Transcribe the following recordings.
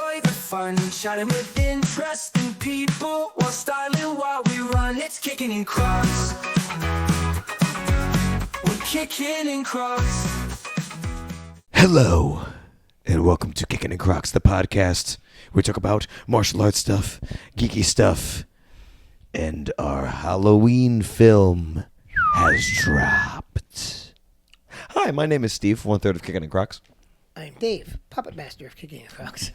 enjoy the fun, chatting with interesting people while styling while we run. It's Kickin in Crocs. We're kicking in Crocs. Hello, and welcome to Kickin' and Crocs, the podcast. We talk about martial arts stuff, geeky stuff, and our Halloween film has dropped. Hi, my name is Steve, 1/3 of Kickin' and Crocs. I'm Dave, puppet master of Kickin' and Crocs.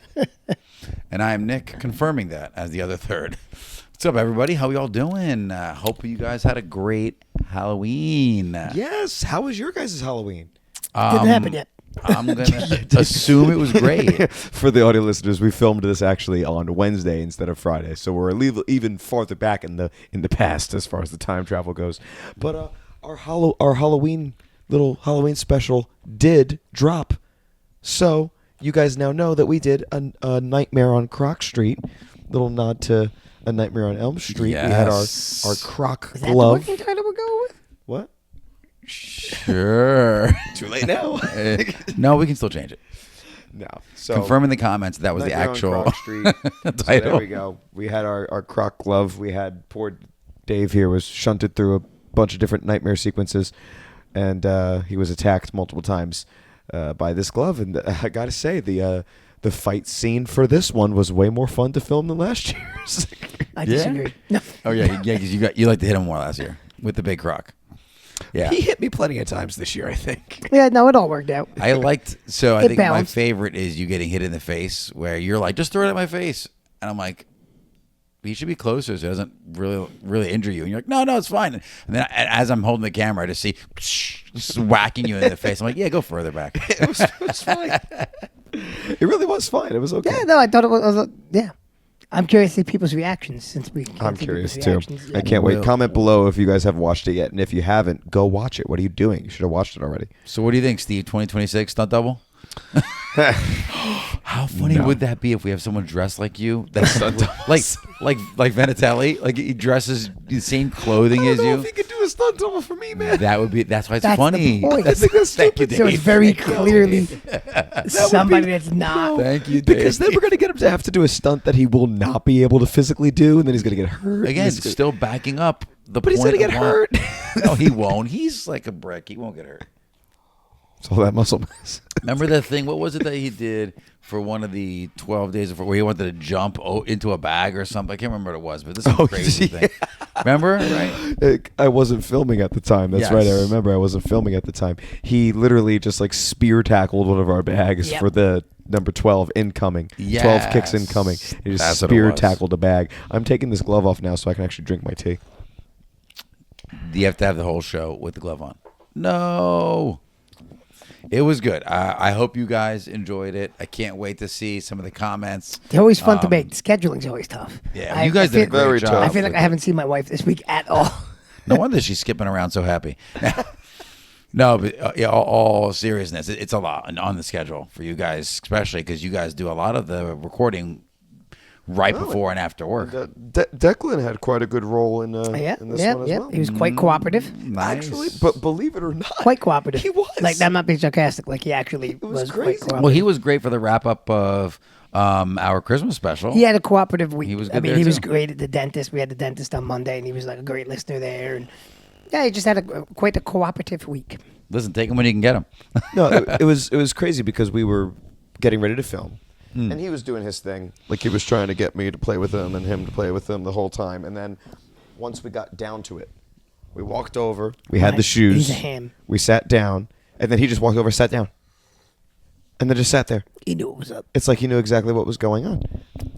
And I'm Nick, confirming that as the other third. What's up, everybody? How we all doing? Hope you guys had a great Halloween. Yes, how was your guys' Halloween? Didn't happen yet. I'm going to assume it was great. For the audio listeners, we filmed this actually on Wednesday instead of Friday, so we're even farther back in the past as far as the time travel goes. But our Halloween little Halloween special did drop. So you guys now know that we did a Nightmare on Crocs Street, little nod to A Nightmare on Elm Street. Yes. We had our Croc Is that glove. the working title we're going with? What? Sure. Too late now. No, we can still change it. No. So Confirm in the comments that was the Nightmare on actual Croc Street. So title. there we go. We had our Croc glove. We had poor Dave here was shunted through a bunch of different nightmare sequences, and he was attacked multiple times by this glove. And I gotta say, the fight scene for this one was way more fun to film than last year's. I disagree. No. Oh, yeah, because you like to hit him more last year with the big croc. Yeah. He hit me plenty of times this year, I think. Yeah, no, it all worked out. I It think balanced. my favorite is you getting hit in the face where you're like, just throw it at my face. And I'm like, he should be closer so it doesn't really injure you. And you're like, no, it's fine. And then as I'm holding the camera, I just see just whacking you in the face. I'm like, yeah, go further back. It was fine. It really was fine. It was okay. Yeah, no, I thought it was yeah. I'm curious to see people's reactions since we. I'm can't see curious people's too. reactions I yet. can't wait. Will. Comment below if you guys haven't watched it yet, and if you haven't, go watch it. What are you doing? You should have watched it already. So what do you think, Steve? 2026 stunt double? How funny would that be if we have someone dressed like you? That's like Venatelli, like he dresses the same clothing as you. If you could do a stunt double for me, man. That's why it's That's funny. the point. I think that's Thank you, stupid. Dave. So it's very Thank you, clearly would somebody be- that's not. Thank you, Dave. Because then we're going to get him to have to do a stunt that he will not be able to physically do, and then he's going to get hurt. Again, He's gonna- still backing up the But he's point going to get of why- hurt. No, he won't. He's like a brick. He won't get hurt. It's all that muscle mass. Remember that thing? What was it that he did for one of the 12 days of where he wanted to jump into a bag or something? I can't remember what it was, but this is a crazy thing. Remember? Right? I wasn't filming at the time. That's Yes. right. I remember I wasn't filming at the time. He literally just like spear tackled one of our bags Yep. for the number 12 incoming. 12 kicks Yes. incoming. He just That's what it spear was. tackled a bag. I'm taking this glove off now so I can actually drink my tea. You have to have the whole show with the glove on. No. It was good. I hope you guys enjoyed it. I can't wait to see some of the comments. They're always fun to make. Scheduling's always tough. Yeah, you guys did a feel- great Very job. tough. I feel like I haven't seen my wife this week at all. No wonder she's skipping around so happy. No, but yeah, all seriousness, it's a lot on the schedule for you guys, especially because you guys do a lot of the recording right before and after work. Declan had quite a good role in this one as well. He was quite cooperative. Nice. Actually, but believe it or not, Quite cooperative. He was. Like, I'm not being sarcastic. Like, he actually was was quite crazy. cooperative. Well, he was great for the wrap up of our Christmas special. He had a cooperative week. He was I good mean, there, he was too. great at the dentist. We had the dentist on Monday, and he was like a great listener there. And yeah, he just had quite a cooperative week. Listen, take him when you can get him. No, it was crazy because we were getting ready to film, and he was doing his thing. Like he was trying to get me to play with him and him to play with him the whole time. And then once we got down to it, we walked over. We had the Right. shoes. He's a ham. We sat down, and then he just walked over, sat down, and then just sat there. He knew what was up. It's like he knew exactly what was going on,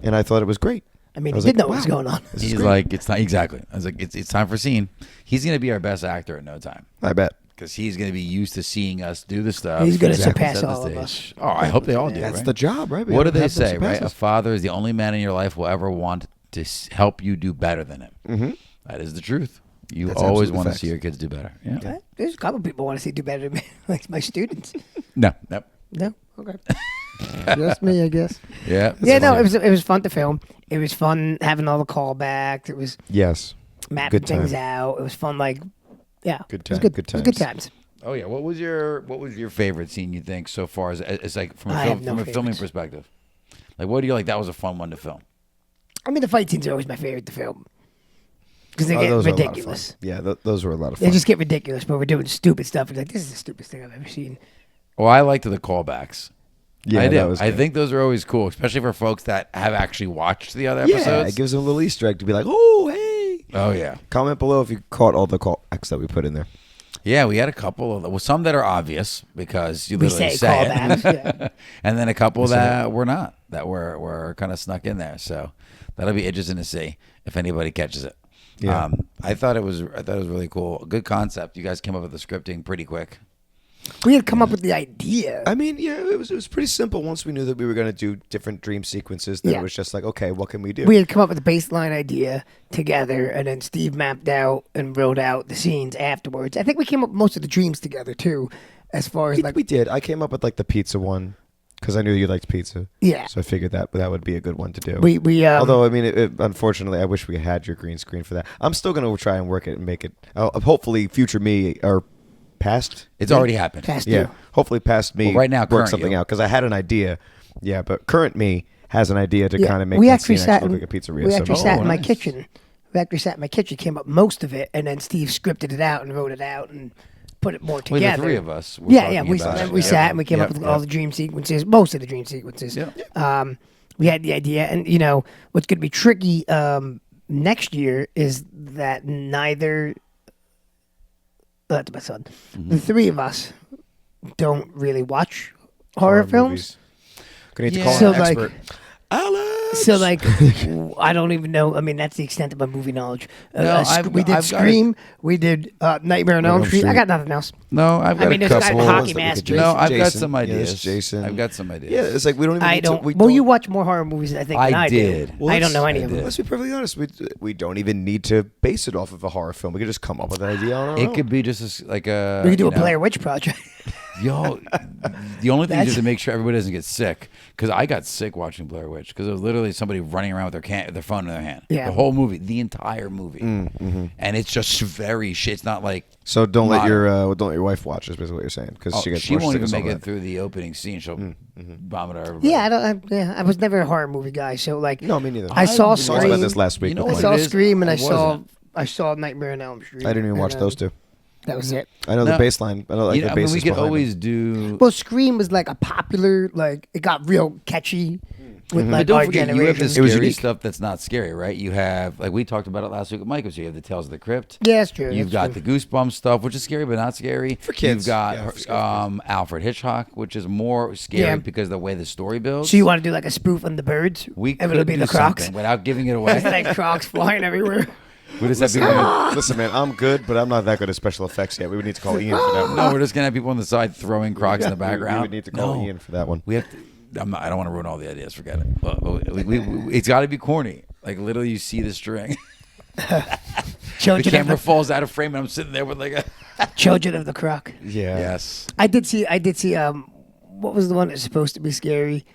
and I thought it was great. I mean, I he was did like, know what was wow. going on. This is He's great. like, it's not exactly. I was like, it's time for scene. He's gonna be our best actor in no time I bet. because he's gonna be used to seeing us do the stuff. He's gonna Exactly. surpass Set the all of stage. us. Oh, I hope they all do. That's right? the job, right? We What do have to they have them say? Right, surpass a us. father is the only man in your life will ever want to help you do better than him. Mm-hmm. That is the truth. You That's always absolutely want to facts. see your kids do better. Yeah. Right? There's a couple people want to see do better than me, like my students. No. Nope. No, okay. Just me, I guess. Yeah. Yeah, no, funny. it was fun to film. It was fun having all the callbacks. It was Yes. mapping Good time. things out. It was fun, like, yeah. Good It was time, good. good It was good times. times. Oh yeah. What was your favorite scene you think so far as like from I a have no filming favorites. perspective? Like, what do you like? That was a fun one to film. I mean, the fight scenes are always my favorite to film because they get Those were a lot of fun. ridiculous. Yeah, those were a lot of They fun. just get ridiculous, but we're doing stupid stuff. It's like, this is the stupidest thing I've ever seen. Well, I liked the callbacks. Yeah, I that do. was I good. think those are always cool, especially for folks that have actually watched the other Yeah, episodes. it gives them a little Easter egg to be like, oh, hey. Oh yeah, Comment below if you caught all the callbacks that we put in there. yeah. We had a couple of some that are obvious because you We literally say it. callbacks. Yeah. And then a couple that were not, that were kind of snuck in there. So that'll be interesting to see if anybody catches it. Yeah. I thought it was really cool. Good concept. You guys came up with the scripting pretty quick. We had come up with the idea. I mean, yeah, it was pretty simple. Once we knew that we were going to do different dream sequences, then Yeah. it was just like, okay, what can we do? We had come up with a baseline idea together, and then Steve mapped out and wrote out the scenes afterwards. I think we came up with most of the dreams together too, as far as like we did. I came up with like the pizza one because I knew you liked pizza. Yeah. So I figured that would be a good one to do. we Although, I mean, unfortunately, I wish we had your green screen for that. I'm still going to try and work it and make it, hopefully, future me or past. It's already happened. passed Yeah. through. Hopefully, past me Well, right now, work current something you. out because I had an idea. Yeah, but current me has an idea to Yeah. kind of make we that actually scene sat actually in, look like a pizzeria. we actually so, sat in my nice. kitchen. We actually sat in my kitchen, came up most of it, and then Steve scripted it out and wrote it out and put it more Well, together. the three of us. Were Yeah, talking we about it. we Yeah. sat and we came up Yep, with yep. all the dream sequences, most of the dream sequences. Yeah. We had the idea, and what's going to be tricky next year is that neither. That's my son. Mm-hmm. The three of us don't really watch horror films. movies. Gonna need to Yeah. call So, an like- expert. Alex. So like, I don't even know. I mean, that's the extent of my movie knowledge. No, We did I've got Scream. We did Nightmare on Elm Street. I got nothing else. No, I've got I mean, a there's a couple. guy What hockey was that we mask. could do? No, I've got Jason. some Yes, ideas. Jason. I've got some ideas. Yeah, it's like we don't even. I need don't. To, we well, don't, you watch more horror movies, I think, than I I did. do. Well, I don't know let's- any of them. Let's be perfectly honest. We don't even need to base it off of a horror film. We could just come up with an idea on our It own. could be just like a. We could do a you know, Blair Witch project. Yo, the only thing is That's- just to make sure everybody doesn't get sick. Because I got sick watching Blair Witch. Because it was literally somebody running around with their phone in their hand. Yeah. The whole movie, the entire movie, and it's just very shit. It's not like So don't let modern. your wife watch. Is basically what you're saying because Oh, she gets she more won't even sick make and it through the opening scene. She'll vomit on everybody. Yeah, I was never a horror movie guy, so like, No, me neither. I saw We talked about Scream. this last week. You know but I what saw it is? Scream and I I saw Nightmare on Elm Street. I didn't even watch and, those two. That was it. I know the No. baseline. I know like You the know, I mean, basis we could behind always them. do. Well, Scream was like a popular, like it got real catchy with But like don't our forget, you generation. have the It was scary unique. stuff that's not scary, right? You have, like we talked about it last week with Mike, was you have the Tales of the Crypt. Yeah, that's true. You've that's got true. the Goosebumps stuff, which is scary but not scary. For kids. You've got Yeah, for scary Alfred Hitchcock, which is more scary Yeah. because of the way the story builds. So you want to do like a spoof on the birds? we and could it'll be do the Crocs. something without giving it It's away. like Crocs flying everywhere. we just have people. Listen, man, I'm good, but I'm not that good at special effects yet. We would need to call Ian for that one. No, we're just gonna have people on the side throwing Crocs in the background. We would need to call No. Ian for that one. We have to. I don't want to ruin all the ideas. Forget it. It's got to be corny. Like literally, you see the string. The Children, camera of falls out of frame, and I'm sitting there with like a. the, Children of the Croc. Yeah. Yes. I did see. What was the one that's supposed to be scary?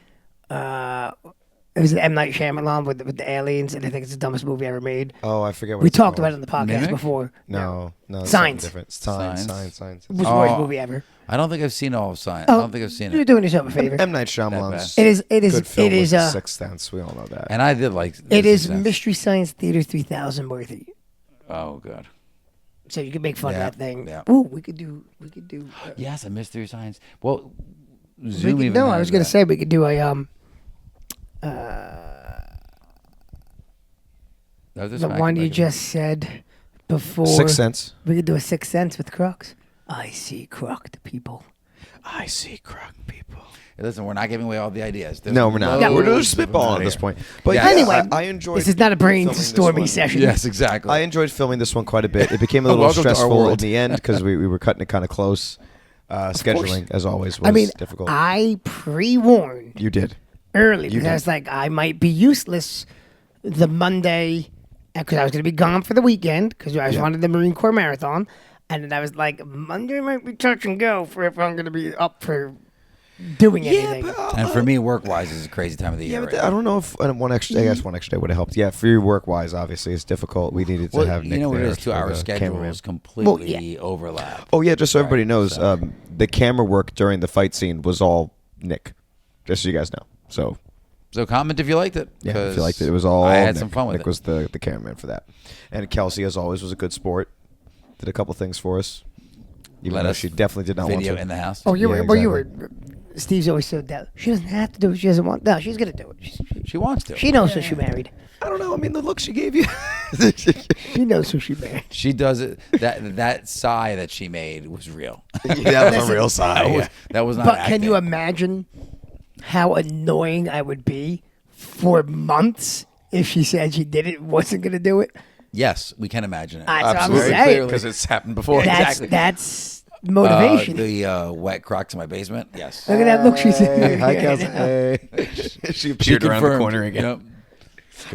It was M. Night Shyamalan with the aliens, and I think it's the dumbest movie ever made. Oh, I forget what We it's talked called. about it in the podcast Mimic? before. No, it's Signs. something different. Signs. Signs. It was the worst Oh. movie ever. I don't think I've seen all of Signs. Oh, I don't think I've seen You're it. doing yourself a favor. M. Night Shyamalan's It is. good film It is. was The Sixth Sense. We all know that. And I did like. It The is Sixth Sense. Mystery Science Theater 3000 worthy. Oh god. So you can make fun Yeah, of that thing. yeah. Ooh, we could do. Yes, a mystery science. Well, We Zoom could, even no, I has was gonna that. say we could do a That was the just one you back- just said before. Sixth Sense. We could do a Sixth Sense with Crocs. I see crocked people. I see croc people. Hey, listen, we're not giving away all the ideas. There's No, we're not. Yeah. We're loads just of them spitballing out at this here. point. But Yeah. yeah, Anyway, I enjoyed. This is not a filming this brainstorming one. session. Yes, exactly. I enjoyed filming this one quite a bit. It became a little Welcome to our stressful in world. the end because we were cutting it kind of close. Scheduling, as always, was I mean, difficult. I pre-warned You did. early You because I did. was like, I might be useless the Monday because I was going to be gone for the weekend because I was running the Marine Corps Marathon. And then I was like, Monday might be touch and go for if I'm going to be up for doing anything. and for me, work-wise, is a crazy time of the Yeah, year. but right I now. don't know if one extra. I guess one extra day would have helped. Yeah, for your work wise, obviously, it's difficult. We needed to Well, have Nick you know what it there is too. for Our the cameraman. schedules completely overlap. Oh yeah, just so everybody Right, knows, so- the camera work during the fight scene was all Nick. Just so you guys know. So So comment if you liked it. Yeah, if 'cause you liked it, it was all I had Nick. some fun with Nick it. was the cameraman for that. And Kelsey, as always, was a good sport. Did a couple things for us. Even Let though us she definitely did not want video to. in the house. Oh, you Yeah, were. Well, you exactly. were. Steve's always said that she doesn't have to do it. She doesn't want. No, she's gonna do it. She wants to. She knows who she married. I don't know. I mean, the look she gave you. She knows who she married. She does it. That sigh that she made was real. that was a real sigh. That was not. But can you acting. imagine how annoying I would be for months if she said she did it, wasn't gonna do it? Yes, we can imagine it. That's what I'm Absolutely, saying. because it's happened before. That's motivation. The wet Crocs in my basement. Yes. Look at that look she's Hey, hi, Kelsey. Hey. she appeared around the confirmed. corner again. Yep.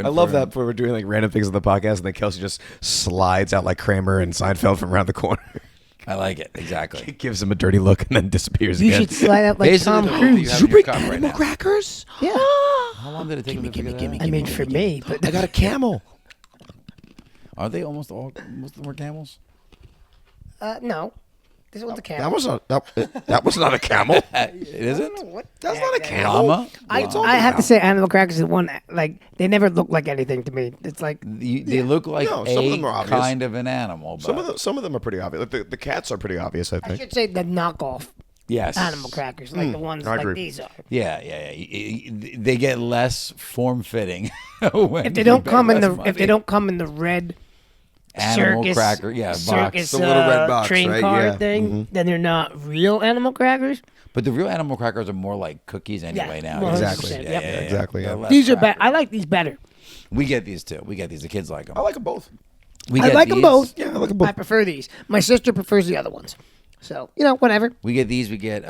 I love that Confirmed. when we're doing like random things on the podcast, and then Kelsey just slides out like Kramer and Seinfeld from around the corner. I like it exactly. He gives him a dirty look and then disappears You again. should slide out like Basically, Tom the look that you Cruise. have in your cup right now. crackers? Yeah. How long did it take him to figure that out? I mean, for me, but I got a camel. Are they most of them were camels? no. This one's a camel. That was not that was not a camel. It isn't. That's not a camel. Llama. I have to say, animal crackers is one like they never look like anything to me. It's like They look like No, some of them are a obvious. kind of an animal. But Some of them are pretty obvious. Like the cats are pretty obvious, I I think. should say the knockoff yes, animal crackers, like the ones I like agree. these are. Yeah. They get less form fitting If they don't come in the red animal circus cracker, box. circus The little red box, train right? car Yeah. thing, then they're not real animal crackers. But the real animal crackers are more like cookies anyway Yeah, now. 100%, Exactly. yep. Exactly, They're yeah. less These are crackers. better. I like these better. We get these too. We get these. The kids like them. I like them both. We I get like them these. both. Yeah, I like them I both. prefer these. My sister prefers the other ones. So whatever. We get these. We get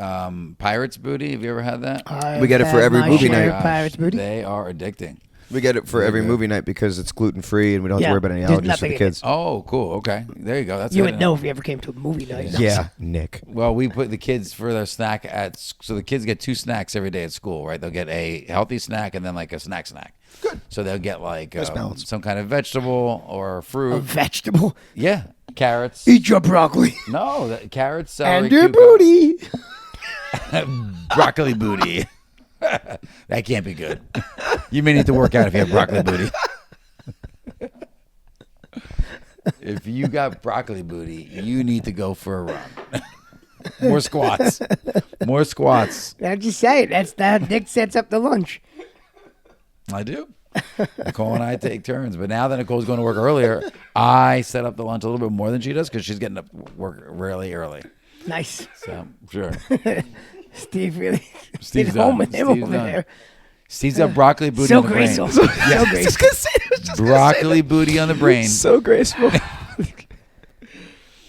Pirates Booty. Have you ever had that? We get it I've for had every my movie share night. of Pirates booty. They are addicting. We get it for every good. movie night because it's gluten free and we don't have to Yeah, worry about any there's allergies for nothing the in it. kids. Oh, cool. Okay, there you go. That's You good would to know if you ever came to a movie night. Yeah, Nick. Well, we put the kids for their snack so the kids get 2 snacks every day at school, right? They'll get a healthy snack and then like a snack. Good. So they'll get like Nice balance. some kind of vegetable or A fruit. vegetable. Yeah, carrots. Eat your broccoli. No, carrots, celery, And your cucumber- booty. broccoli booty. That can't be good. You may need to work out if you have broccoli booty. If you got broccoli booty, you need to go for a run. More squats. More squats. I'm just saying. That's that. Nick sets up the lunch. I do. Nicole and I take turns. But now that Nicole's going to work earlier, I set up the lunch a little bit more than she does because she's getting up work really early. Nice. So, sure. Steve really Steve's stayed home done. with him Steve's over done. there. Steve's got broccoli booty So on the brain. graceful. So graceful. Broccoli booty on the brain. So graceful.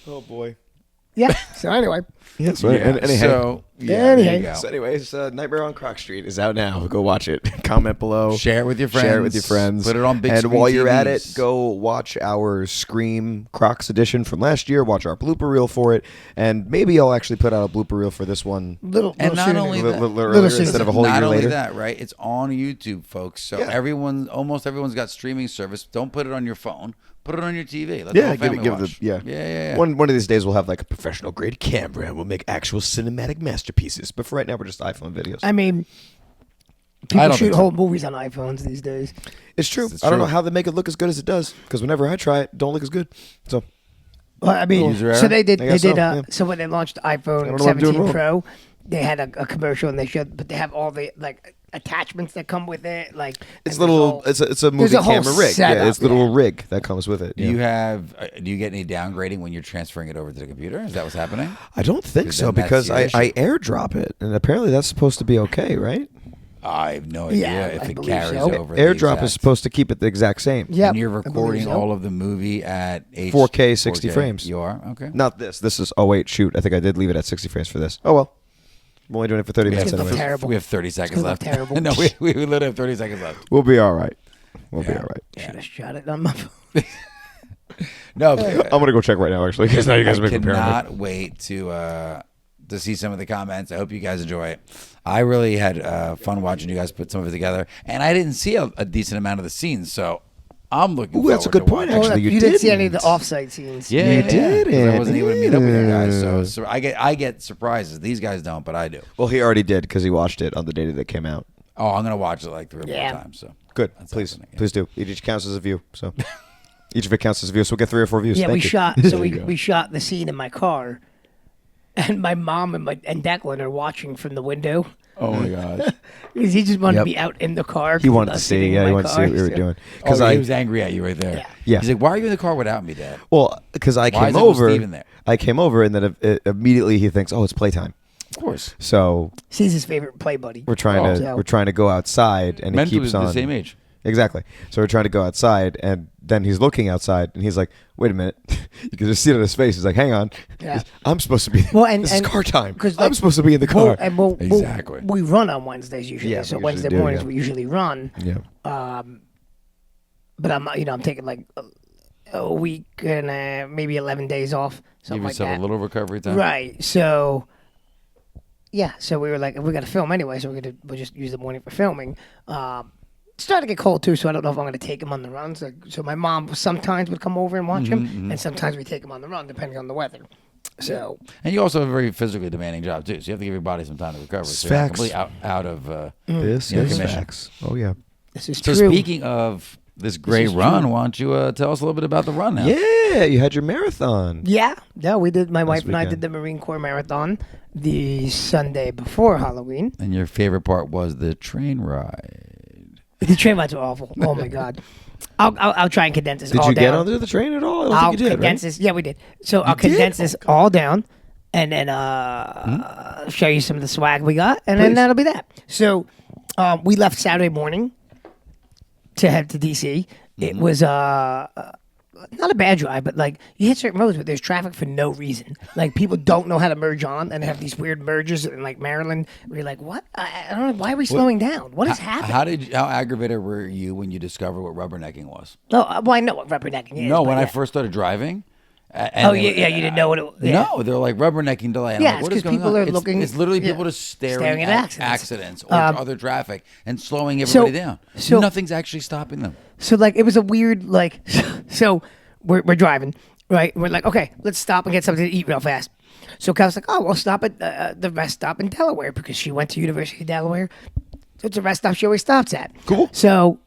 Oh boy. Yeah. So anyway, Yes. Yeah, Anyhow. so, there Anyhow. you go. So anyways, Nightmare on Crocs Street is out now. Go watch it. Comment below. Share it with your friends. Share it with your friends. Put it on big And screen while you're at it, TVs. go watch our Scream Crocs edition from last year. Watch our blooper reel for it, and maybe I'll actually put out a blooper reel for this one little. And little not sooner. only a that- little Little earlier sooner. instead of a whole Not year only later. that, right? It's on YouTube, folks. So Yeah. almost everyone's got streaming service. Don't put it on your phone. Put it on your TV. Let the Yeah, whole give family it watch. the yeah. Yeah. One of these days we'll have like a professional grade camera and we'll make actual cinematic masterpieces. But for right now we're just iPhone videos. I mean, I people don't shoot think so. whole movies on iPhones these days. It's true. It's I don't know true. how they make it look as good as it does because whenever I try it, don't look as good. So Well, I mean, User so error? they did. I They guess did. so, yeah. So when they launched the I don't iPhone know what I'm doing 17 wrong. Pro, they had a commercial and they showed, but they have all the like attachments that come with it. Like it's and little. there's It's a there's movie a whole camera rig. setup, Yeah, it's a little yeah. rig that comes with it. Do yeah. you have? Do you get any downgrading when you're transferring it over to the computer? Is that what's happening? I don't think Because so then that's because the I issue. airdrop it and apparently that's supposed to be okay, right? I have no idea Yeah, if I it believe carries so. over. the Airdrop exact- is supposed to keep it the exact same. Yeah, And you're recording all of the movie at 4K, 60 frames. You are okay. Not this. This is. Oh wait, shoot. I think I did leave it at 60 frames for this. Oh well. I'm only doing it for 30 minutes gonna look anyway. terrible. We have 30 seconds gonna look left. terrible. No, we literally have 30 seconds left. We'll be all right. We'll be Yeah. all right. Should have shot it on my phone. No, I'm gonna go check right now actually because now you guys I are making paranoid. cannot wait to see some of the comments. I hope you guys enjoy it. I really had fun watching you guys put some of it together, and I didn't see a decent amount of the scenes, so I'm looking. Ooh, that's a forward good to point, watching. actually. you you didn't see any of the didn't. off-site scenes. Yeah, You yeah, 'cause I didn't. wasn't able to meet up with you guys, Yeah. so I get surprises. These guys don't, but I do. Well, he already did because he watched it on the day that it came out. Oh, I'm gonna watch it like 3 or 4 Yeah. times. So Good. That's Please, happening, yeah. please do. Each counts as a view. So each of it counts as a view. So we'll get 3 or 4 views. Yeah, Thank we you. shot. So There you go. we shot the scene in my car, and my mom and Declan are watching from the window Oh my gosh. because he just wanted Yep. to be out in the car. He wanted to see. Yeah, he wanted to see what we were doing. Because He was angry at you right there. Yeah. He's like, "Why are you in the car without me, Dad?" Well, because I Why came is Uncle over. Steven there? I came over, and then immediately he thinks, "Oh, it's playtime." Of course. So He's his favorite play buddy. we're trying to So- we're trying to go outside, and Mentally he keeps on the same age. Exactly. So we're trying to go outside, and then he's looking outside, and he's like, "Wait a minute!" You can just see it on his face. He's like, "Hang on, Yeah. I'm supposed to be. Well, and- this is and- car time. 'cause, I'm like, supposed to be in the car." Exactly. We run on Wednesdays usually. Yeah, so we usually Wednesday do, mornings yeah. we usually run. Yeah. But I'm taking like a week and maybe 11 days off, Give something like yourself that. a little recovery time. Right. So, yeah. So we were like, we got to film anyway, so we'll just use the morning for filming. It's starting to get cold too, so I don't know if I'm going to take him on the runs. So my mom sometimes would come over and watch him, and sometimes we take him on the run depending on the weather. So And you also have a very physically demanding job too, so you have to give your body some time to recover. So you're not Facts. completely out of. This Yeah, is commission. facts. Oh yeah. this is So true. speaking of this great is run, true. why don't you tell us a little bit about the run now? Yeah, you had your marathon. Yeah, no, we did. My wife and I weekend. did the Marine Corps Marathon the Sunday before Halloween. And your favorite part was the train ride. The train rides were awful. Oh my god. I'll try and condense this Did all you down. get onto the train at all? I don't I'll think you did, condense right? this. Yeah, we did. So I'll did? condense this all down, and then show you some of the swag we got, and then Please. that'll be that. So we left Saturday morning to head to DC. It was not a bad drive, but like you hit certain roads, but there's traffic for no reason. Like people don't know how to merge on, and they have these weird mergers in like Maryland where you're like, what? I don't know. Why are we slowing down? What is happening? How aggravated were you when you discovered what rubbernecking was? No, well, I know what rubbernecking is. No, but when I yeah. first started driving. Oh yeah, you didn't know what it was. Yeah. No, they're like rubbernecking delay. And Yeah, I'm like, what it's is 'cause going people on? are looking- It's literally yeah. people just staring Staring at at accidents. or other traffic and slowing everybody down. so- Nothing's actually stopping them. So like it was a weird like so we're driving, right? We're like, okay, let's stop and get something to eat real fast. So Kel's like, oh, we'll stop at the rest stop in Delaware because she went to University of Delaware. So it's a rest stop she always stops at. Cool. So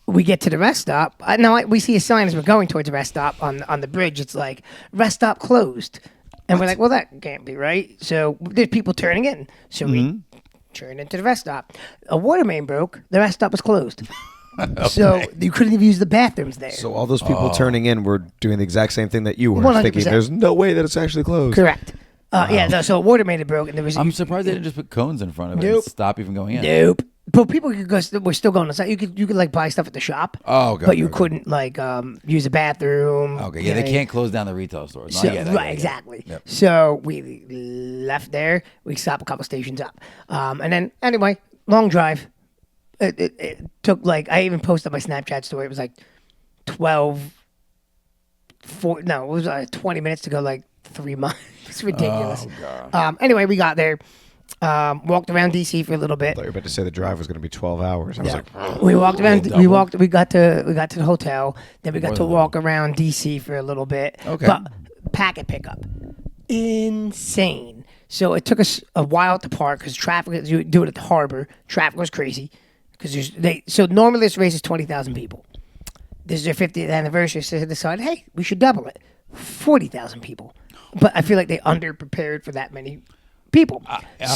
we get to the rest stop. We see a sign as we're going towards the rest stop on the bridge. It's like rest stop closed, and we're like, well, that can't be right. So there's people turning in. So we turn into the rest stop. A water main broke. The rest stop was closed. So you couldn't even use the bathrooms there. So all those people turning in were doing the exact same thing that you were, 100%. thinking there's no way that it's actually closed. Correct. Yeah. No, so a water main had broke, and there was. I'm surprised they didn't just put cones in front of it Nope. and stop you from going in. Nope. But people could go. We're still going inside. You could like buy stuff at the shop. Oh, okay, But you okay. couldn't like use a bathroom. Okay, yeah, they can't close down the retail stores. No, I So, get it, I right, get it. exactly. Yep. So we left there. We stopped a couple stations up, and then anyway, long drive. It took like I even posted my Snapchat story. It was like 20 minutes to go like 3 miles. It's ridiculous. Anyway, we got there. Walked around DC for a little bit. I thought you were about to say the drive was going to be 12 hours. I was like, We walked around. Double. We got to the hotel. Then we got to walk around DC for a little bit. Okay. But packet pickup, insane. So it took us a while to park because traffic. You do it at the harbor. Traffic was crazy because So normally this race is 20,000 people. This is their 50th anniversary, so they decided, hey, we should double it, 40,000 people. But I feel like they underprepared for that many people.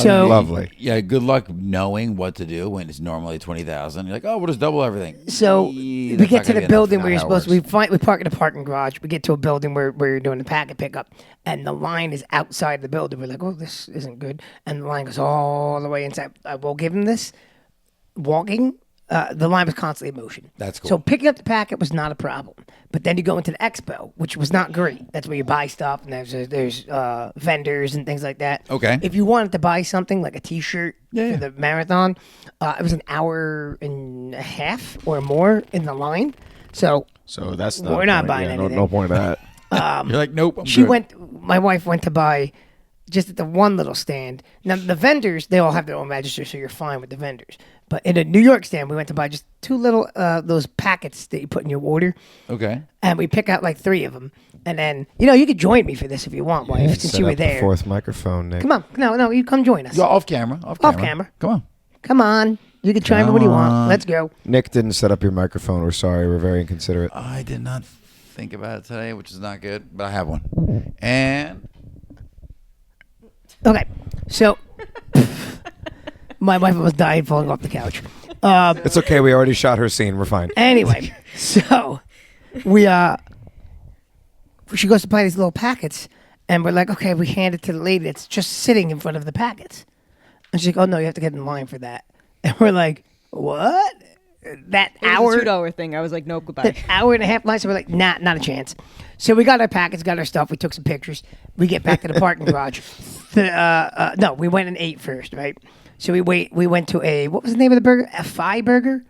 So lovely. Yeah, good luck knowing what to do when it's normally 20,000. You're like, oh, we'll just double everything. So Yeah, we that's get not to gonna the be building enough. where you're Not how it supposed to. works. We park in a parking garage. We get to a building where you're doing the packet pickup, and the line is outside the building. We're like, oh, this isn't good. And the line goes all the way inside. I will give him this. Walking, the line was constantly in motion. That's cool. So picking up the packet was not a problem. But then you go into the expo, which was not great. That's where you buy stuff, and there's vendors and things like that. Okay. If you wanted to buy something like a T-shirt for the marathon, it was an hour and a half or more in the line. So that's not. We're a not point. buying Yeah, anything. No point of that. You're like, nope. I'm she good. my wife went to buy just at the one little stand. Now the vendors, they all have their own register, so you're fine with the vendors. But in a New York stand, we went to buy just 2 little those packets that you put in your order, Okay. and we pick out like 3 of them. And then you could join me for this if you want, wife, since Set you were up the there. fourth microphone, Nick. Come on, no, you come join us. Go off camera. Off Off camera. camera. Come on. Come on. You can chime in what you want. Let's go. Nick didn't set up your microphone. We're sorry. We're very inconsiderate. I did not think about it today, which is not good, but I have one. And Okay. So, my wife almost died falling off the couch. It's okay. We already shot her scene. We're fine. Anyway, so she goes to buy these little packets, and we're like, okay, we hand it to the lady that's just sitting in front of the packets. And she's like, oh, no, you have to get in line for that. And we're like, what? That It was hour? a $2 thing. I was like, nope, goodbye. That hour and a half line? So we're like, nah, not a chance. So we got our packets, got our stuff. We took some pictures. We get back to the parking garage. No, we went and ate first, right? So we went to what was the name of the burger? FI Burger?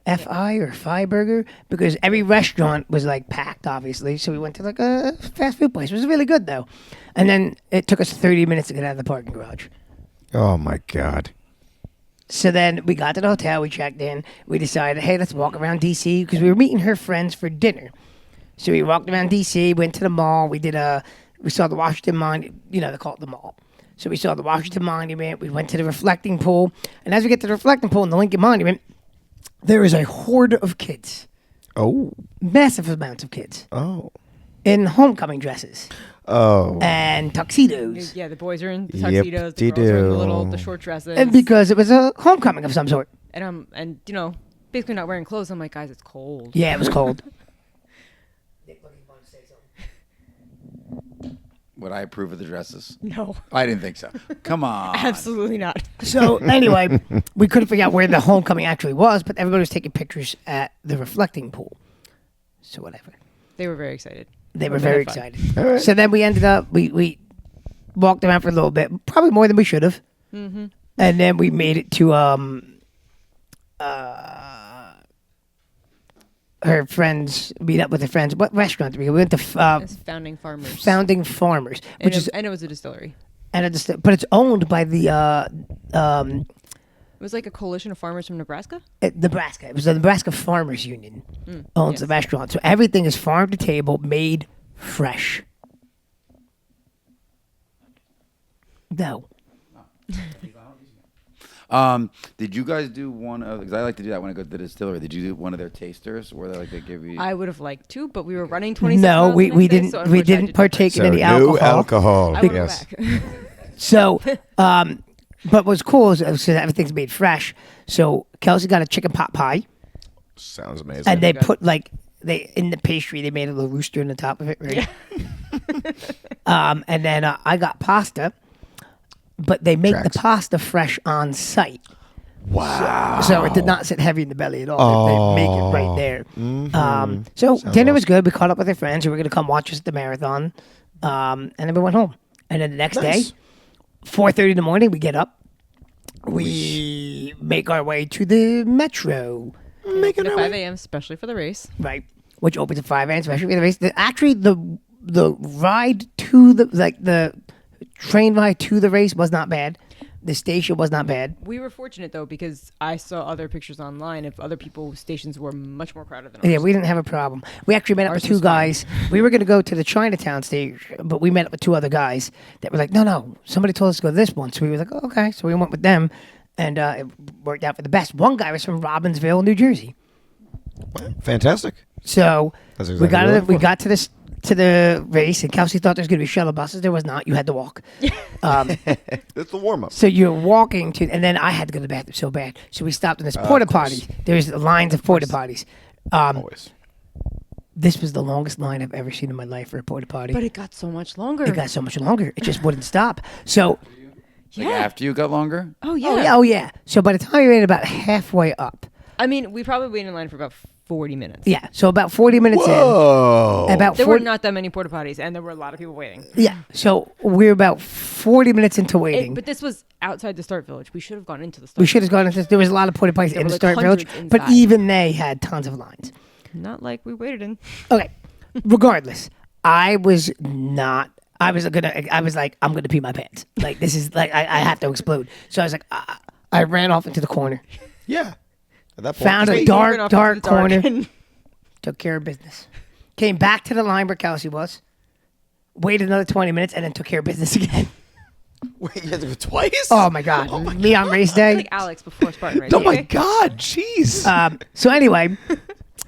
FI or Fi Burger? Because every restaurant was like packed, obviously. So we went to like a fast food place. It was really good, though. And then it took us 30 minutes to get out of the parking garage. Oh my God. So then we got to the hotel, we checked in, we decided, hey, let's walk around D.C. because we were meeting her friends for dinner. So we walked around D.C., went to the mall, we saw the Washington Monument, they call it the mall. So we saw the Washington Monument, we went to the reflecting pool, and as we get to the reflecting pool in the Lincoln Monument, there is a horde of kids, Oh. massive amounts of kids, Oh. in homecoming dresses Oh. and tuxedos. Yeah, the boys are in the Yep, tuxedos, they the girls are in do. the short dresses. And because it was a homecoming of some sort. and basically not wearing clothes. I'm like, guys, it's cold. Yeah, it was cold. would I approve of the dresses? No, I didn't think so. Come on. absolutely not. So anyway, we couldn't figure out where the homecoming actually was, but everybody was taking pictures at the reflecting pool. So whatever. They were very excited. They were They very had fun. excited. All right. So then we ended up, we walked around for a little bit, probably more than we should have. Mm-hmm. And then we made it to her friends, meet up with her friends. What restaurant did we go? We went to It's Founding Farmers. Founding Farmers, and which is, and it was a distillery. but it's owned by the It was like a coalition of farmers from Nebraska. Nebraska. It was the Nebraska Farmers Union owns the yes. restaurant. So everything is farm to table, made fresh. No. Did you guys do one of? Because I like to do that when I go to the distillery. Did you do one of their tasters where they give you? I would have liked to, but we were running 26 No, miles we, the we next day, didn't so we unfortunately I didn't did partake So in any no alcohol. alcohol. I would Yes. go back. So, but what's cool is so everything's made fresh. So Kelsey got a chicken pot pie, Sounds amazing. and they good. put in the pastry they made a little rooster in the top of it, right? And then I got pasta, but they make Tracks. the pasta fresh on site. wow. So it did not sit heavy in the belly at all. They make it right there. So dinner was good. We caught up with our friends who were going to come watch us at the marathon. And then we went home. And then the next Nice. day, 4:30 in the morning, we get up. We make our way to the metro, At 5 a.m., especially for the race. right? Which opens at 5 a.m., especially for the race. Actually, the ride to the train ride to the race was not bad. The station was not bad. We were fortunate though because I saw other pictures online of other people's stations were much more crowded than ours. Yeah, we didn't have a problem. We actually met up Ours with two was fine. guys. We were going to go to the Chinatown stage, but we met up with two other guys that were like, no, somebody told us to go to this one. So we were like, oh, okay. So we went with them, and it worked out for the best. One guy was from Robbinsville, New Jersey. Fantastic. So That's we exactly got what I'm we for. got to the race, and Kelsey thought there was going to be shuttle buses. There was not. You had to walk. It's the warm up. So you're walking to, and then I had to go to the bathroom so bad. So we stopped in this porta course. potty. There's lines of porta potties. Always. This was the longest line I've ever seen in my life for a porta potty. But it got so much longer. It got so much longer. It just wouldn't stop. So, Like after you got longer? Oh yeah. oh yeah. So by the time we made it about halfway up, I mean, we probably waited in line for about 40 minutes. yeah. So about 40 minutes Whoa. in, about There 40, were not that many porta potties, and there were a lot of people waiting. yeah. So we're about 40 minutes into waiting. But this was outside the start village. We should have gone into the start. We should have gone into. There was a lot of porta potties in were the like start village, hundreds but inside. even they had tons of lines. Not like we waited in. Okay. Regardless, I was not. I was like, I'm gonna pee my pants. Like this is like I have to explode. So I was like, I ran off into the corner, Yeah. At that point, found a Wait, you dark, ran off into dark the dark corner. and- Took care of business. Came back to the line where Kelsey was. Waited another 20 minutes and then took care of business again. Wait, you had to go twice? Oh my God, me on race day. Like Alex before Spartan race. Oh my God, jeez. So anyway,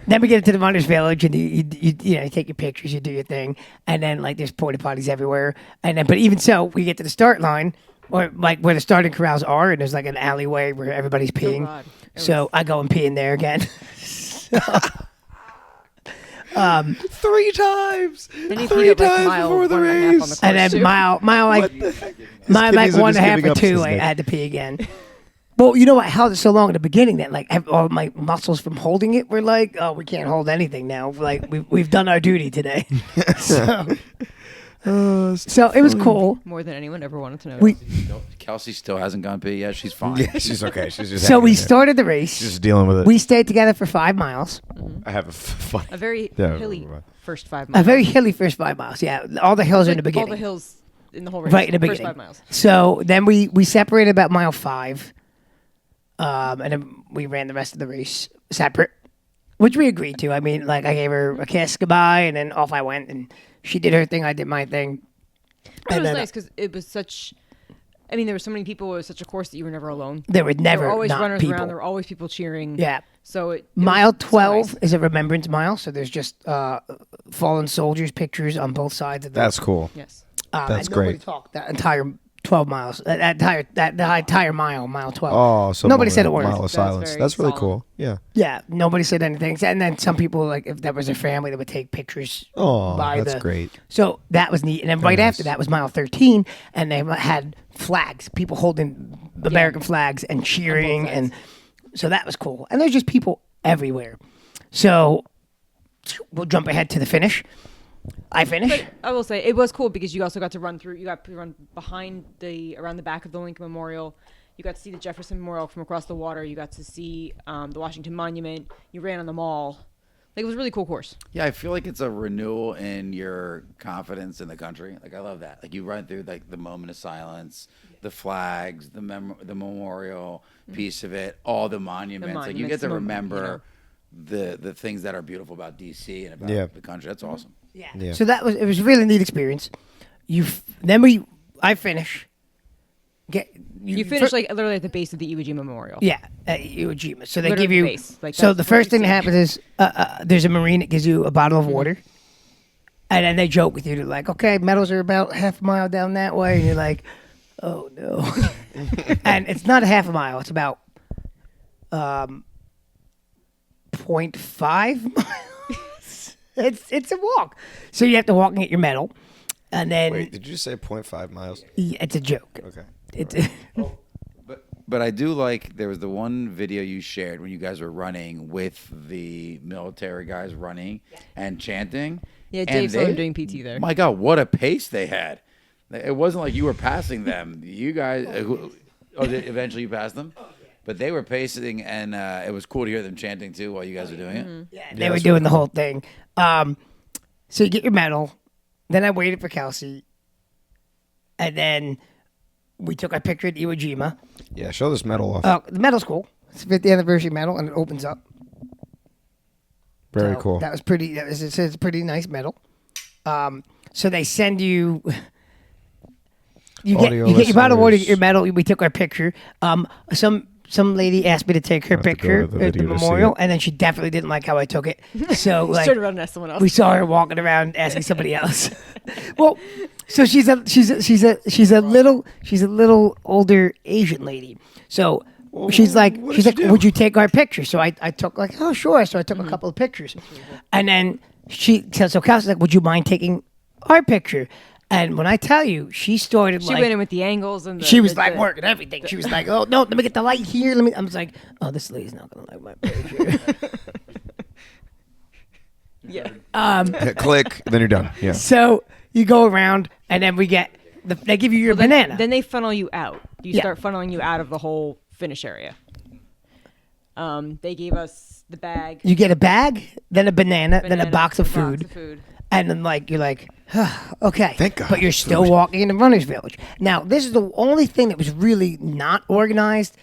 then we get into the runners village, and you know, you take your pictures, you do your thing, and then like there's porta potties everywhere, and then but even so, we get to the start line, or like where the starting corrals are, and there's like an alleyway where everybody's peeing. God. So I go and pee in there again. 3 times. Then you 3 peed up like times mile before the 1.5 on the race. course, And then too. mile like His like kidneys are 1.5 just or giving up 2, since I then. had to pee again. Well, you know what? I held it so long at the beginning that like all my muscles from holding it were like, oh, we can't hold anything now. Like we've done our duty today. So it was cool. More than anyone ever wanted to know. We Kelsey still hasn't gone pee yet. She's fine. Yeah, she's okay. She's just so hanging we in there. started the race. Just dealing with it. We stayed together for 5 miles. I have a funny. a very Yeah, hilly right. first 5 miles. A very hilly first 5 miles. Yeah, all the hills are in the Like, all beginning. the hills in the whole race. Right in the First beginning. 5 miles. So then we separated about mile 5, and then we ran the rest of the race separate, which we agreed to. I mean, like I gave her a kiss goodbye, and then off I went, and she did her thing, I did my thing. But it And was then, nice because it was such. I mean, there were so many people. It was such a course that you were never alone. There were There never were always not runners people. around. There were always people cheering. Yeah. So it Mile was so 12 nice. is a remembrance mile, so there's just fallen soldiers pictures on both sides of the. That's cool. Yes. That's and nobody great. talked that entire 12 miles. That entire mile 12. Oh, so Nobody said a word. Mile of That's silence. very That's really solemn. cool. Yeah. Yeah, nobody said anything. And then some people, like if that was their family, they would take pictures. Oh, by that's the, great. So that was neat. And then right nice. after that was mile 13, and they had flags, people holding American flags and cheering, sides. and so that was cool. And there's just people everywhere. So we'll jump ahead to the finish. I finished. But I will say it was cool because you also got to run through. You got to run behind around the back of the Lincoln Memorial. You got to see the Jefferson Memorial from across the water. You got to see the Washington Monument. You ran on the mall. Like it was a really cool course. Yeah, I feel like it's a renewal in your confidence in the country. Like I love that. Like you run through like the moment of silence, the flags, the memorial piece of it, all the monuments. Like you get monuments, to the remember the things that are beautiful about DC and about Yeah. the country. That's awesome. Yeah. So it was a really neat experience. I finish. You finished like literally at the base of the Iwo Jima Memorial. Yeah, at Iwo Jima. So they Literally give you. the base. Like, so that's the what first you thing that see. happens is there's a marine that gives you a bottle of water, and then they joke with you. They're like, "Okay, medals are about half a mile down that way," and you're like, "Oh no!" And it's not a half a mile; it's about 0.5 miles. It's a walk, so you have to walk and get your medal, and then Wait, did you say 0.5 miles? it's a joke. Okay. It's But I do like there was the one video you shared when you guys were running with the military guys running and chanting. Yeah, And Dave saw they- them doing PT there. My God, what a pace they had! It wasn't like you were passing them. You guys, eventually you passed them, but they were pacing, and it was cool to hear them chanting too while you guys were doing it. Yeah, they were doing the whole thing. So you get your medal. Then I waited for Kelsey. And then we took a picture at Iwo Jima. Yeah, show this medal off. Oh, the medal's cool. It's a 50th anniversary medal, and it opens up. Very So cool. That was pretty. It's a pretty nice medal. So they send you. You get Audio your bottle of water, you get your listeners. medal. We took our picture. Some lady asked me to take her have to go picture to the at the video to see memorial, it. and then she definitely didn't like how I took it. So like, Turned around and asked someone else. we saw her walking around asking somebody else. Well, so she's a little older Asian lady. So she's like, would you take our picture? So I took like, oh sure. So I took a couple of pictures, and then so Kelsey's like, would you mind taking our picture? And when I tell you, she started She like, went in with the angles and she was like working everything. She was like, oh no, let me get the light here. I was like, oh, this lady's not gonna like my picture. Yeah. Click, then you're done. Yeah. So you go around, and then they give you your banana. Then they funnel you out. You Yeah. start funneling you out of the whole finish area. They gave us the bag. You get a bag, then a banana, then a box of food, food. and then you're like, okay. Thank God, But you're still food. walking in the runner's village. Now, this is the only thing that was really not organized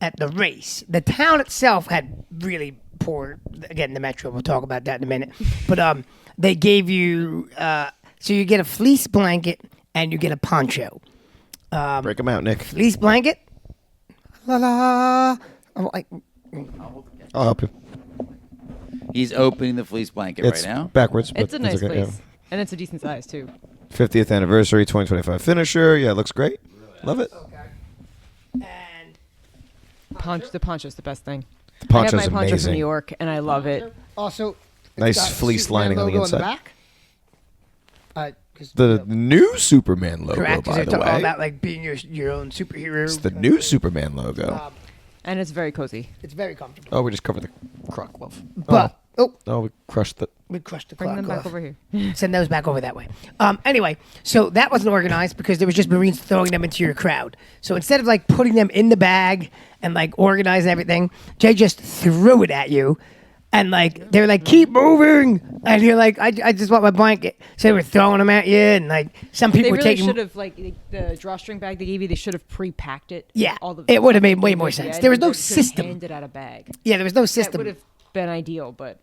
at the race. The town itself had really poor. Again, the metro. We'll talk about that in a minute. But they gave you so you get a fleece blanket and you get a poncho. Break them out, Nick. Fleece blanket. La la. I'll help you. He's opening the fleece blanket It's right now. backwards. It's a but nice okay, fleece, and it's a decent size too. yeah. 50th anniversary, 2025 finisher. Yeah, it looks great. Love it. And The poncho's the best thing. The I got poncho's my poncho amazing. from New York, and I love it. also, it's Nice got a fleece Superman lining on the logo inside. back. 'Cause, The new Superman logo, correct, 'cause by they're the all way. about like being your own superhero. It's the new Superman logo. And it's very cozy. It's very comfortable. Oh, we just covered the crock glove. But Oh, we crushed it. we crushed the Bring clock them back off. over here. Send those back over that way. Anyway, so that wasn't organized because there was just Marines throwing them into your crowd. So instead of like putting them in the bag and like organizing everything, Jay just threw it at you. And like they were like, keep moving, and you're like, I just want my blanket. So they were throwing them at you, and like some people They were really taking. should have the drawstring bag they gave you. They should have pre-packed it. Yeah, all the it would have made way stuff more at the sense. end, There was and no then could system. Hand it out a bag. Yeah, there was no That system. would have been ideal, but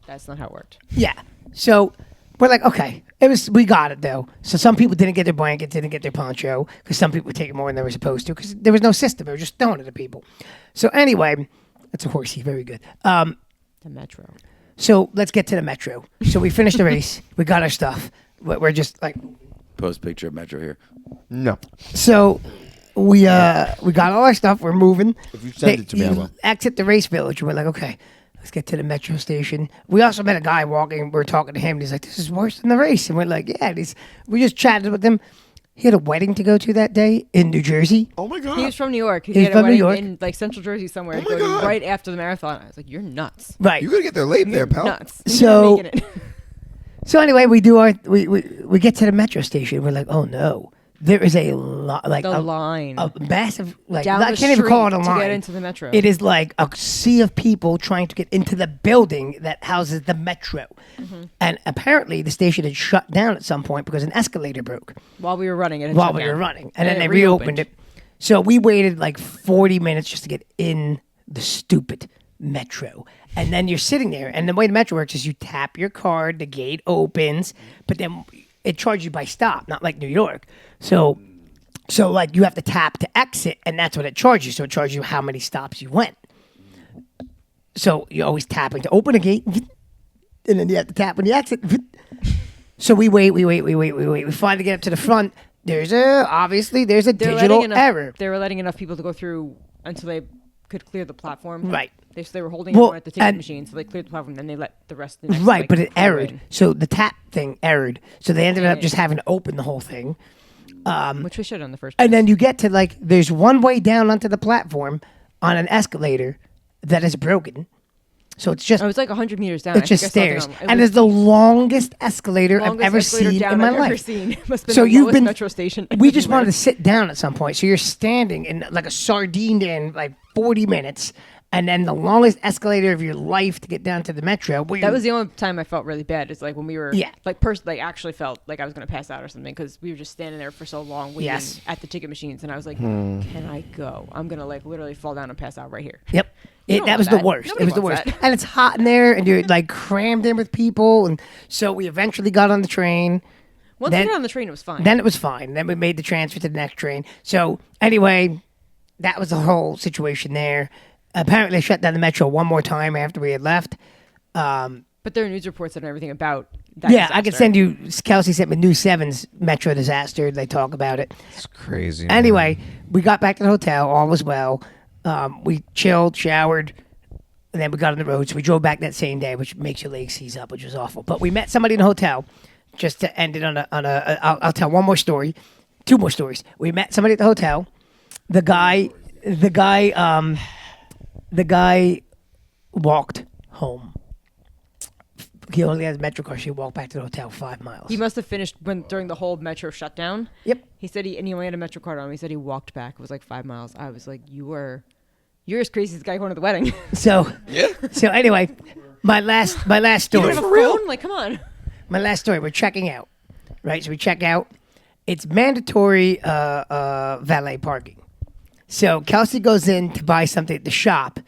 that's not how it worked. Yeah. So we're like, okay, we got it though. So some people didn't get their blanket, didn't get their poncho, because some people were taking more than they were supposed to, because there was no system. They were just throwing it at people. So anyway, that's a horsey, very good. The Metro. So let's get to the Metro. So we finished the race. We got our stuff. We're just like, Post picture of Metro here. No. so we got all our stuff. We're moving. If you send it to me, I you will. exit the race village, and we're like, okay, let's get to the Metro station. We also met a guy walking. We were talking to him, and he's like, this is worse than the race. And we're like, yeah. And we just chatted with him. He had a wedding to go to that day in New Jersey. Oh my God. He was from New York. He He's had a from New wedding York. in like Central Jersey somewhere. Oh to my go to God. right after the marathon. I was like, "You're nuts! Right. You gotta get there late there, pal. Nuts!" So- You're making it. So anyway, we get to the Metro station. We're like, oh no, there is a lot, like The a line. a massive, like Down I the can't even call it a street to line. get into the Metro. It is like a sea of people trying to get into the building that houses the Metro. Mm-hmm. And apparently, the station had shut down at some point because an escalator broke While we were running it. while we were running, and then they reopened it. So we waited like 40 minutes just to get in the stupid Metro. And then you're sitting there, and the way the Metro works is you tap your card, the gate opens, but then it charges you by stop, not like New York. So like you have to tap to exit, and that's what it charges you. So it charges you how many stops you went. So you're always tapping to open a gate, and then you have to tap when you exit. So we wait. We finally get up to the front. There's a digital error. They were letting enough people to go through until they could clear the platform. Right. They were holding Well, everyone at the ticket and- machine, so they cleared the platform, then they let the rest of the next, Right, like, but it flow errored. in, So the tap thing errored. So they ended up Yeah. just having to open the whole thing. which we should have done the first. And then you get to like, there's one way down onto the platform on an escalator that is broken. So it's just It was like 100 meters down. it's just I think I stairs, saw it and was it's the longest escalator I've longest ever escalator seen down in my I've ever life. seen. Must have been So the you've lowest been metro station. We just wanted to everywhere. sit down at some point. So you're standing in like a sardine in like 40 minutes, and then the longest escalator of your life to get down to the Metro. Where That you- was the only time I felt really bad. Is like when we were, Yeah. like actually felt like I was gonna pass out or something because we were just standing there for so long waiting Yes. at the ticket machines, and I was like, Hmm. "Can I go? I'm gonna like literally fall down and pass out right here." Yep. You don't That want was the that. worst. Nobody It was the wants worst. that. And it's hot in there, and you're like crammed in with people. And so we eventually got on the train. Once Then- we got on the train, it was fine. Then it was fine. Then we made the transfer to the next train. So anyway, that was the whole situation there. Apparently, they shut down the Metro one more time after we had left. but there are news reports and everything about that. Yeah, I could disaster. send you. Kelsey sent me News 7's Metro disaster. They talk about it. It's crazy. man. Anyway, we got back to the hotel. All was well. We chilled, showered, and then we got on the road. So we drove back that same day, which makes your legs seize up, which was awful. But we met somebody in the hotel. Just to end it on a I'll tell one more story, two more stories. We met somebody at the hotel. The guy walked home. He only has a Metro car. So he walked back to the hotel 5 miles. He must have finished during the whole metro shutdown. Yep. He said he only had a metro card on him. He said he walked back. It was like 5 miles. I was like, you're as crazy as the guy going to the wedding. So So anyway, my last You story. don't have a phone? Like, come on. My last story. We're checking out, right? So we check out. It's mandatory valet parking. So Kelsey goes in to buy something at the shop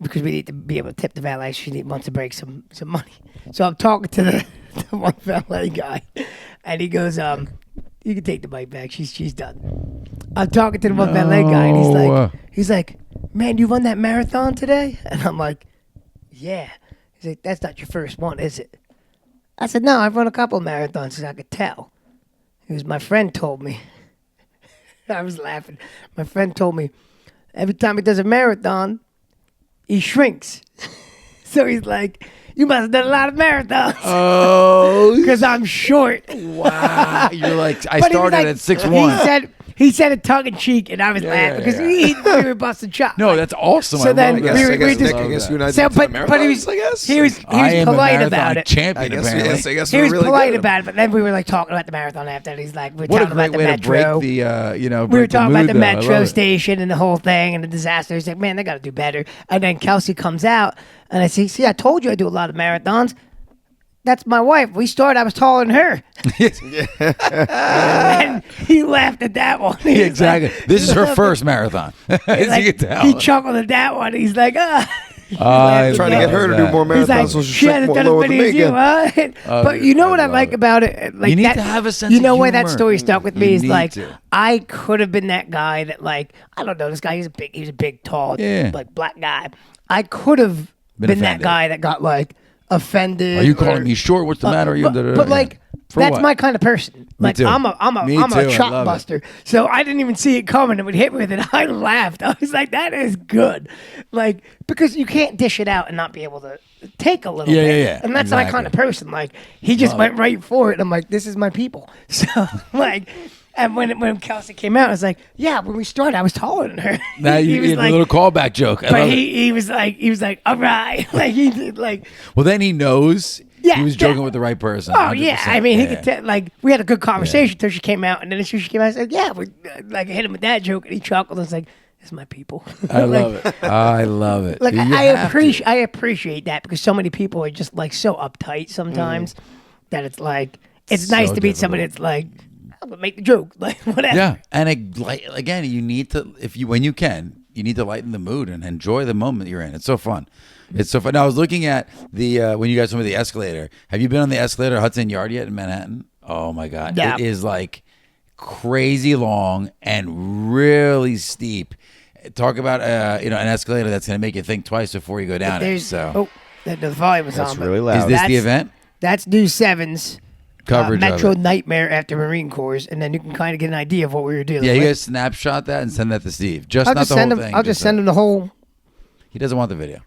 because we need to be able to tip the valet. She wants to break some money. So I'm talking to the one valet guy, and he goes, You can take the mic back. She's done. I'm talking to the one ballet guy, and he's like, man, you run that marathon today? And I'm like, yeah. He's like, that's not your first one, is it? I said, no, I've run a couple of marathons, so I could tell. He was, my friend told me. I was laughing. My friend told me, every time he does a marathon, he shrinks. So he's like, you must have done a lot of marathons. Oh, because I'm short. wow! You're like, I But he was started like- at 6'1". He said it tongue in cheek, and I was laughing because we were busting chops. No, that's awesome. So I then love we that. were- I guess, we just- Nick, I guess you and I So, did 10 but he was, marathons, I guess. he was I am a polite marathon about it. champion. I guess, apparently. yes, I guess He we're was really polite good. about it, but then we were like talking about the marathon after. And he's like, we're What a talking great about the way to metro. break the, We were break the talking about mood, the though. I metro love it. station and the whole thing and the disaster. He's like, man, they got to do better. And then Kelsey comes out, and I say, see, I told you I do a lot of marathons. That's my wife. We started, I was taller than her. And he laughed at that one. He was Exactly. like- This is her first marathon. As like, you can tell. he chuckled at that one. He's like, I Trying to get her to do more He's like, marathons so she she's hasn't more done as lower than many me as you, again. huh? But you know what I love like it. about it? Like You need that, to have a sense You of know why that humor. story stuck with me You is need like to. I could have been that guy that like I don't know this guy. He's a big, tall, Yeah. like black guy. I could have been that offended. guy that got like offended. Are you or- calling me short? What's the matter? But like For that's what? my kind of person. Like too. I'm a Me too, I chop love it. buster. So I didn't even see it coming and would hit me with it. I laughed. I was like, that is good. Like because you can't dish it out and not be able to take a little Yeah, bit. yeah, yeah. And that's my kind of person. Like he just went right for it. I'm like, this is my people. So like and when Kelsey came out, I was like, yeah, when we started, I was taller than her. Now He you was get a like- little callback joke. I but love it. he was like, all right. Like he did like Well, then he knows Yeah, he was joking yeah. with the right person. Oh yeah, 100%. I mean, he Yeah. could tell. Like, we had a good conversation until she came out, and then as soon as she came out, I said, "Yeah, we like I hit him with that joke," and he chuckled. I was like, "This is my people." I Like- love it. I love it. Like You I have to. I appreciate that because so many people are just like so uptight sometimes that it's like it's So nice to meet somebody that's like, I'm gonna make the joke, like whatever. Yeah, and again, you need to when you can, you need to lighten the mood and enjoy the moment you're in. It's so fun. It's so fun. Now, I was looking at the when you guys went with the escalator. Have you been on the escalator at Hudson Yard yet in Manhattan? Oh my God, Yeah. it is like crazy long and really steep. Talk about an escalator that's going to make you think twice before you go down it. There's So, the volume was That's on. but really loud. is this the that's- event? That's News 7's Coverage of Metro it. Nightmare after Marine Corps, and then you can kind of get an idea of what we were dealing Yeah, with. you guys snapshot that and send that to Steve. Just I'll not just the send whole him. thing. I'll just send him the whole He doesn't want the video.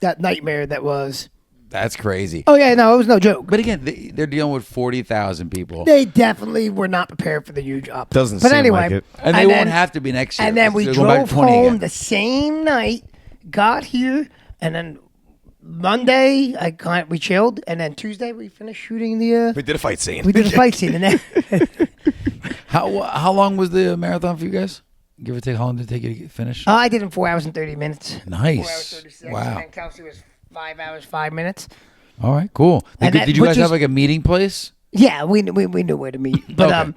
that nightmare that was. That's crazy. Oh yeah, no, it was no joke. But again, they're dealing with 40,000 people. They definitely were not prepared for the huge up. Doesn't but seem anyway, like it. And they and won't then- have to be next year. And then we They're going back drove to 20 home again. the same night, got here, and then Monday we chilled, and then Tuesday we finished shooting the. We did a fight scene. We did a fight scene, and then How long was the marathon for you guys? Give or take, how long did it take you to finish? I did it in 4 hours and 30 minutes. Nice. 4 hours 36. Wow. And then Kelsey was 5 hours 5 minutes. All right, cool. And Did, that- did you which guys is- have like a meeting place? Yeah, we knew where to meet, but Okay.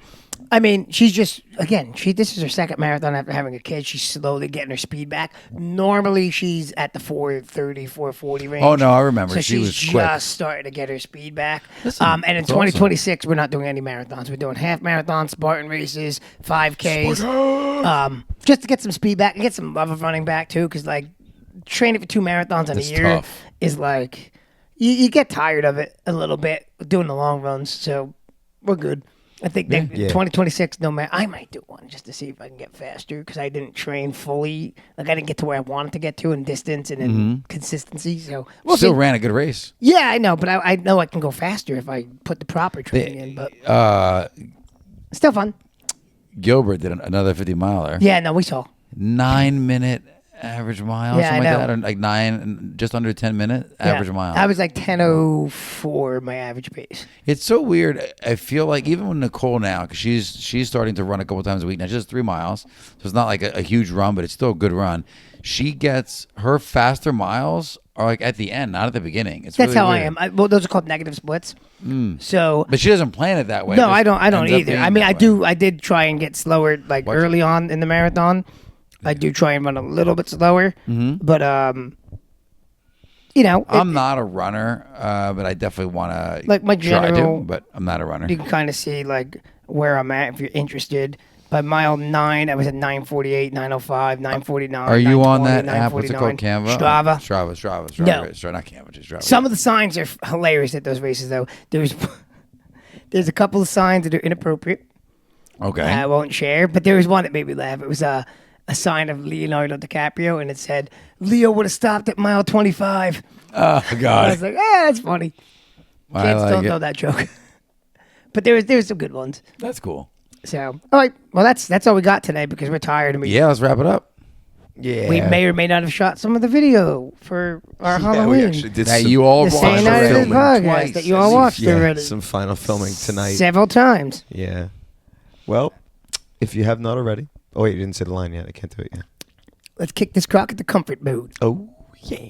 I mean, she's just again, this is her second marathon after having a kid. She's slowly getting her speed back. Normally, she's at the 4:30, 4:40 range. Oh, no, I remember. So She she's was just quick. starting to get her speed back. Listen, And in that's awesome. 2026, we're not doing any marathons. We're doing half marathons, Spartan races, 5Ks, just to get some speed back and get some love of running back too. Because like training for 2 marathons in That's a year tough. is like you get tired of it a little bit doing the long runs. So we're good. I think that Yeah. 2026, no matter, I might do one just to see if I can get faster because I didn't train fully. Like I didn't get to where I wanted to get to in distance and in consistency. So we'll Still see. ran a good race. Yeah, I know, but I know I can go faster if I put the proper training in. But still fun. Gilbert did another 50 miler. Yeah, no, we saw. 9-minute average mile, Yeah, I something like that, know. or like 9, just under 10-minute average Yeah. mile. I was like 10:04 my average pace. It's so weird. I feel like even with Nicole now, because she's starting to run a couple times a week now, just 3 miles, so it's not like a huge run, but it's still a good run. She gets her faster miles are like at the end, not at the beginning. It's That's really how I weird. am. Well, those are called negative splits. So But she doesn't plan it that way. no, It I just don't ends up either. being I mean, that I way. do. I did try and get slower like Watch early on in the marathon. I do try and run a little bit slower, but you know, I'm not a runner, but I definitely want to Like my try general- to, but I'm not a runner. you can kind of see like where I'm at if you're interested. By mile 9, I was at 9:48, 9:05, 9:49. Are you on that 9:20, app? What's it called? 9:49. Canva? Strava. Strava. No. Strava, not Canva, just Strava. Some of the signs are hilarious at those races, though. There's a couple of signs that are inappropriate. Okay. I won't share, but there was one that made me laugh. It was a sign of Leonardo DiCaprio, and it said, "Leo would have stopped at mile 25." Oh, I God. was like, that's funny. I Kids like don't it. know that joke. But there's some good ones. That's cool. So, all right. Well, that's all we got today because we're tired and Yeah, let's wrap it up. Yeah. we may or may not have shot some of the video for our Yeah, we Halloween. actually did That some, you all The watched same night of the filming podcast twice. that you all watched yeah, already. some final filming tonight. Several times. Yeah. Well, if you have not already. Oh, wait, you didn't say the line yet. I can't do it yet. Let's kick this crock at the comfort mode. Oh, yeah.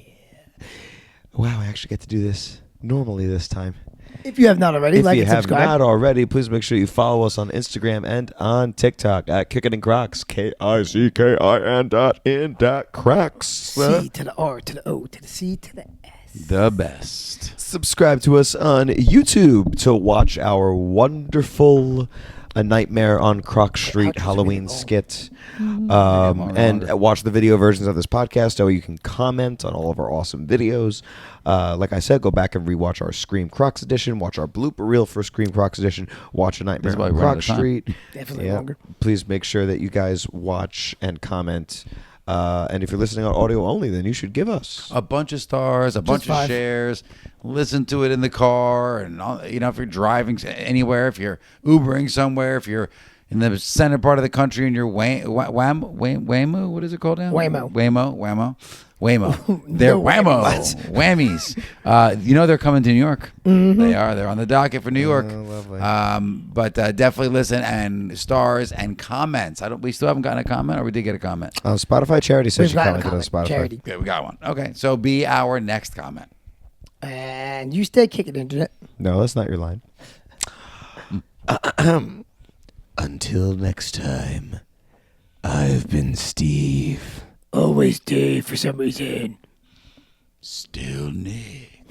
Wow, I actually get to do this normally this time. If you have not already, If like you and have subscribe. not already, please make sure you follow us on Instagram and on TikTok at Kickin and Crocs. KICKIN.in.Crocs. C to the R to the O to the C to the S. The best. Subscribe to us on YouTube to watch our wonderful A Nightmare on Crocs Street Halloween skit. And watch the video versions of this podcast so you can comment on all of our awesome videos. Like I said, go back and rewatch our Scream Crocs edition, watch our blooper reel for Scream Crocs edition, watch A Nightmare That's why on we run out Crocs of time. Street. Definitely longer. Please make sure that you guys watch and comment. And if you're listening on audio only, then you should give us. A bunch of stars, a bunch of 5. shares. Listen to it in the car, and if you're driving anywhere, if you're Ubering somewhere, if you're in the center part of the country and you're Waymo, what is it called now? Waymo. They're No Whammo. whammies. Whammies. They're coming to New York. Mm-hmm. They are. They're on the docket for New York. lovely. But definitely listen, and stars and comments. We still haven't gotten a comment, or we did get a comment. On Spotify, Charity says We've she got a commented on comment. Spotify. Charity. Okay, we got one. Okay, so be our next comment. And you stay kicking internet. No, that's not your line. Until next time, I've been Steve. Always Dave for some reason. Still Nick.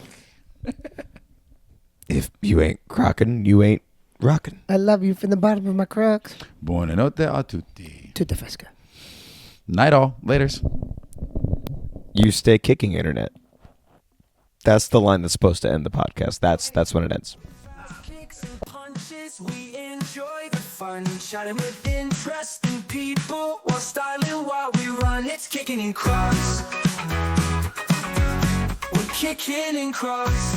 If you ain't crockin', you ain't rockin'. I love you from the bottom of my Crocs. Buonanotte a tutti. Tutta fresca. Night all. Laters. You stay kicking internet. That's the line that's supposed to end the podcast. That's when it ends. Kicks and punches, we enjoy the fun. Shouting with interest in people while styling while we run. It's Kickin' in Crocs. We're kicking in Crocs.